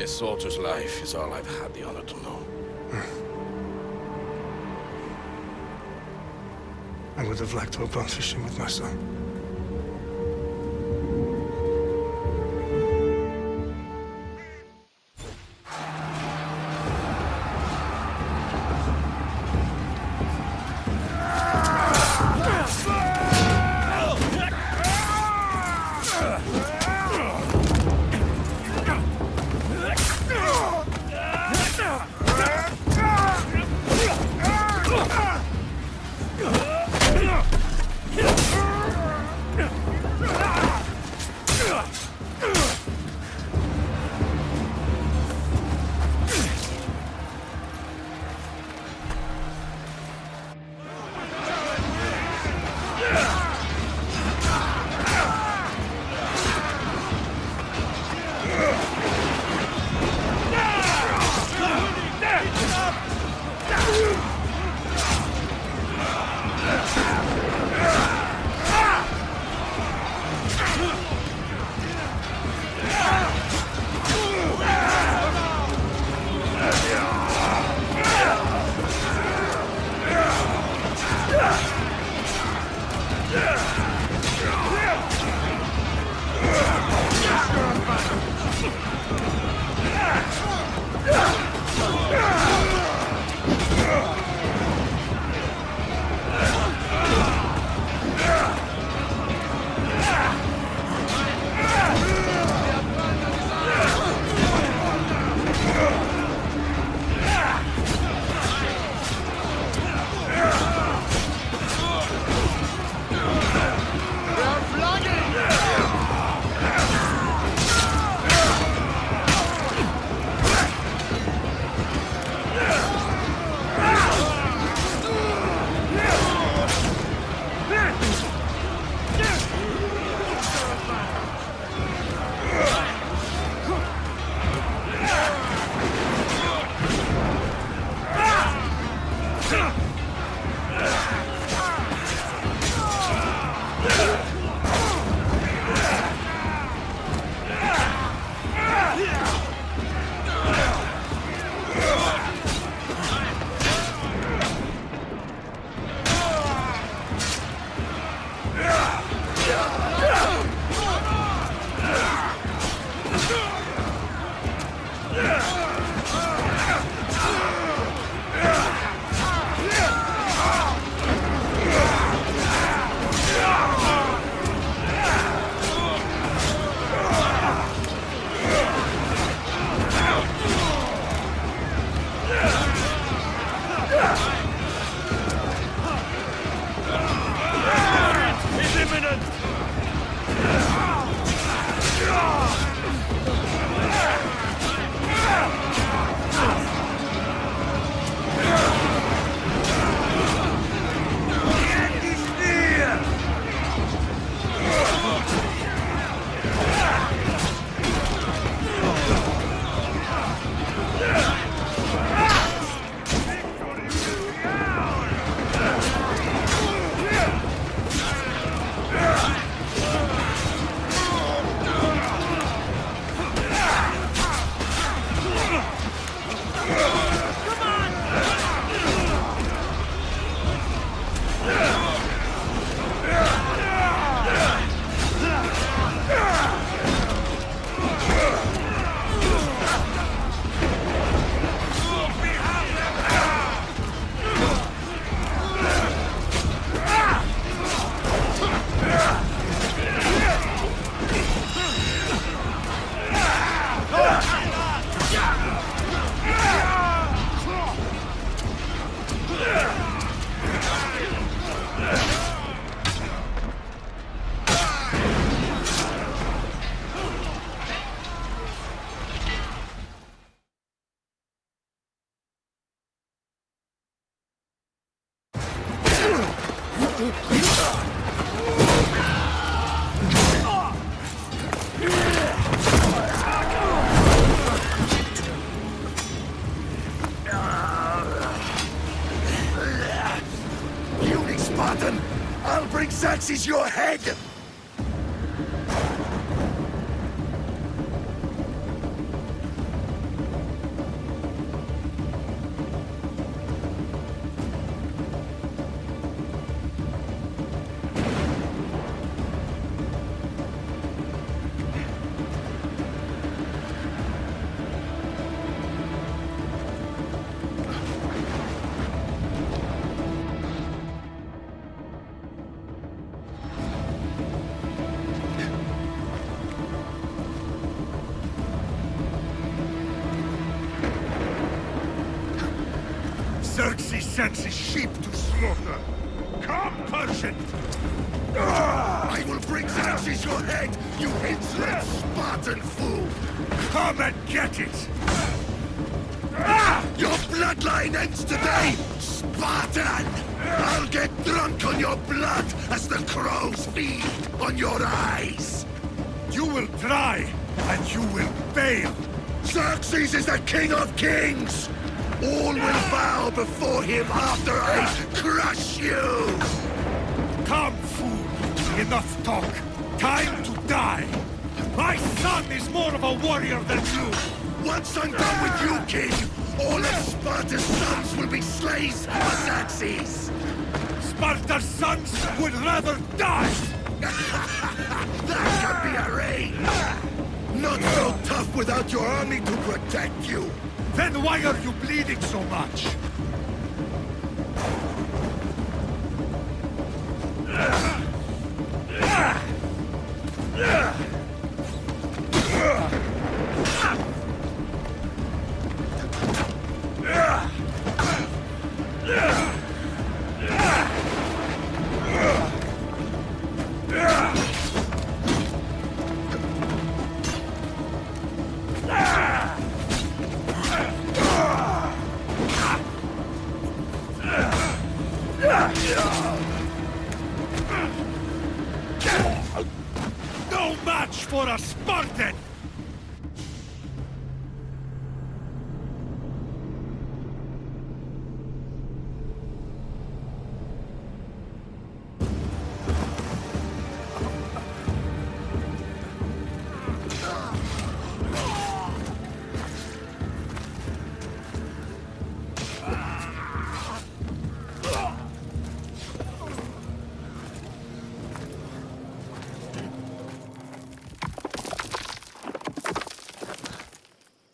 A soldier's life is all I've had the honor to know. I would have liked to have gone fishing with my son. This is your head! Xerxes sends his sheep to slaughter. Come, Persian! I will bring Xerxes your head, you insolent Spartan fool! Come and get it! Your bloodline ends today, Spartan! I'll get drunk on your blood as the crows feed on your eyes! You will try, and you will fail! Xerxes is the king of kings! All will bow before him after I crush you! Come, fool! Enough talk! Time to die! My son is more of a warrior than you! Once I'm done with you, king, all of Sparta's sons will be slaves of Xerxes! Sparta's sons would rather die! That can be arranged! Not so tough without your army to protect you! Then why are you bleeding so much? No match for a Spartan!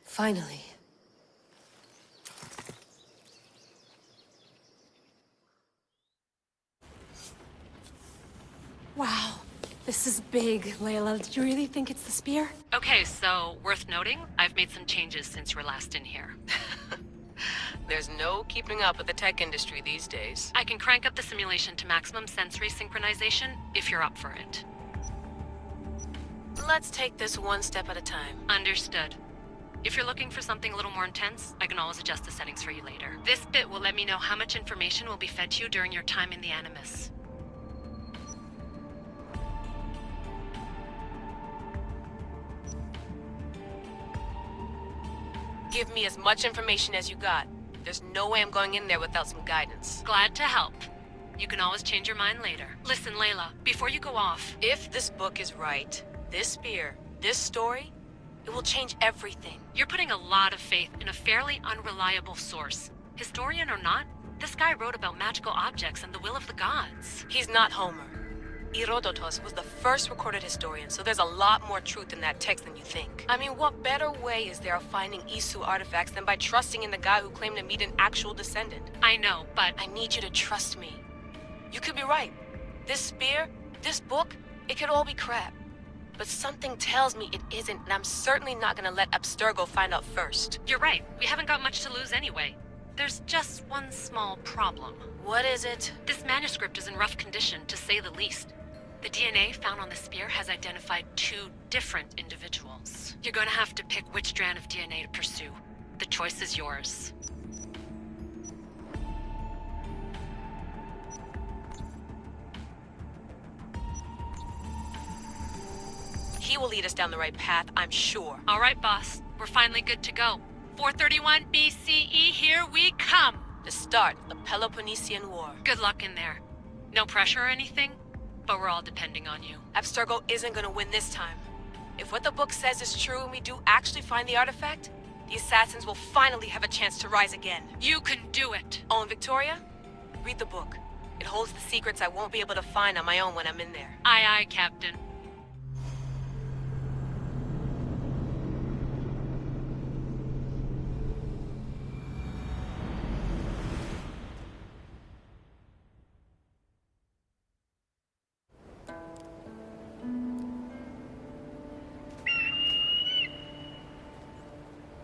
Finally. Wow. This is big, Layla. Did you really think it's the spear? Okay, so worth noting, I've made some changes since you were last in here. There's no keeping up with the tech industry these days. I can crank up the simulation to maximum sensory synchronization if you're up for it. Let's take this one step at a time. Understood. If you're looking for something a little more intense, I can always adjust the settings for you later. This bit will let me know how much information will be fed to you during your time in the Animus. Give me as much information as you got. There's no way I'm going in there without some guidance. Glad to help. You can always change your mind later. Listen, Layla, before you go off... If this book is right, this spear, this story, it will change everything. You're putting a lot of faith in a fairly unreliable source. Historian or not, this guy wrote about magical objects and the will of the gods. He's not Homer. Herodotus was the first recorded historian, so there's a lot more truth in that text than you think. I mean, what better way is there of finding Isu artifacts than by trusting in the guy who claimed to meet an actual descendant? I know, but... I need you to trust me. You could be right. This spear, this book, it could all be crap. But something tells me it isn't, and I'm certainly not gonna let Abstergo find out first. You're right. We haven't got much to lose anyway. There's just one small problem. What is it? This manuscript is in rough condition, to say the least. The DNA found on the spear has identified 2 different individuals. You're gonna have to pick which strand of DNA to pursue. The choice is yours. He will lead us down the right path, I'm sure. All right, boss. We're finally good to go. 431 BCE, here we come! The start of the Peloponnesian War. Good luck in there. No pressure or anything, but we're all depending on you. Abstergo isn't gonna win this time. If what the book says is true and we do actually find the artifact, the assassins will finally have a chance to rise again. You can do it! Oh, and Victoria? Read the book. It holds the secrets I won't be able to find on my own when I'm in there. Aye, aye, Captain.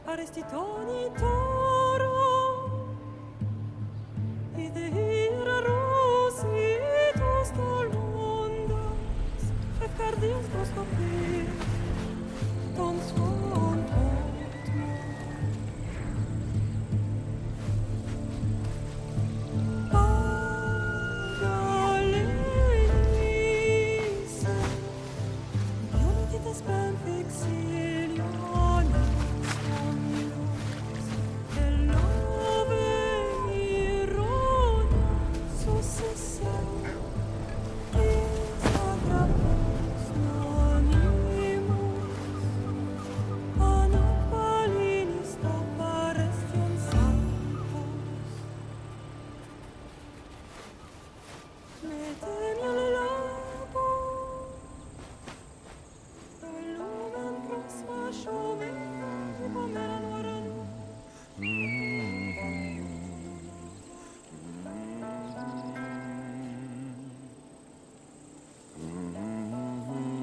Arresti toni toro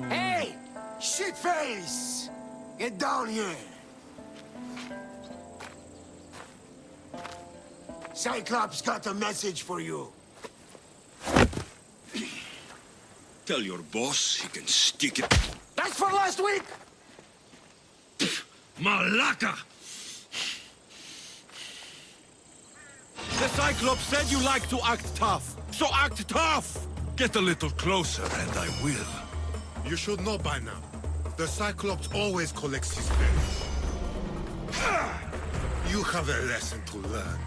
Hey! Shitface! Get down here! Cyclops got a message for you. Tell your boss he can stick it. That's for last week! Malaka! The Cyclops said you like to act tough, so act tough! Get a little closer and I will. You should know by now. The Cyclops always collects his pay. You have a lesson to learn.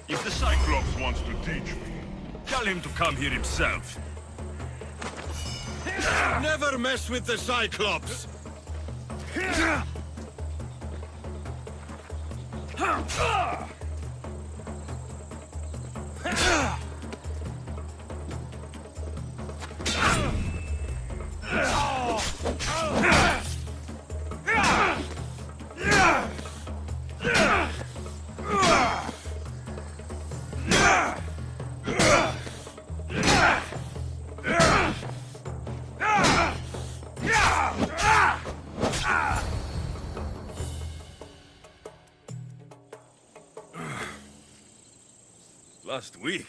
If the Cyclops wants to teach me, tell him to come here himself. Never mess with the Cyclops! Last week?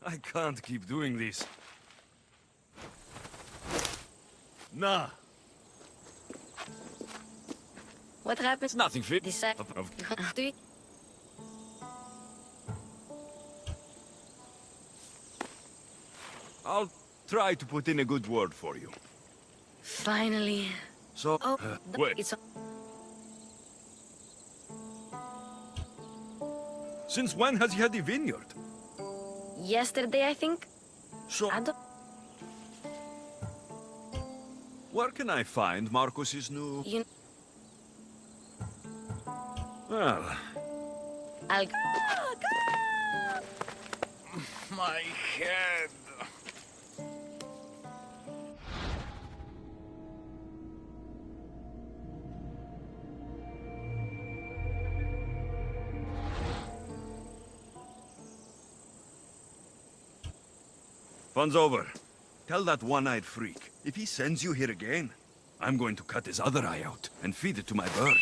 I can't keep doing this. Nah. What happens? Nothing fit. Decide. Do it. I'll try to put in a good word for you. Finally. So, Oh, wait. it's Since when has he had the vineyard? yesterday, I think. So, I don't. where can I find Marcus's new... You. Well, I'll. my head. Fun's over. Tell that one-eyed freak, if he sends you here again, I'm going to cut his other eye out and feed it to my bird.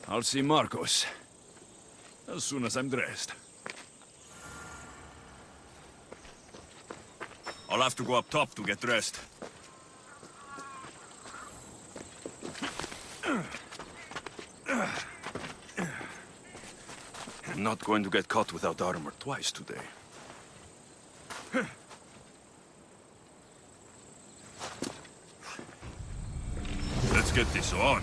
I'll see Marcus as soon as I'm dressed. I'll have to go up top to get dressed. I'm not going to get caught without armor twice today. Let's get this on.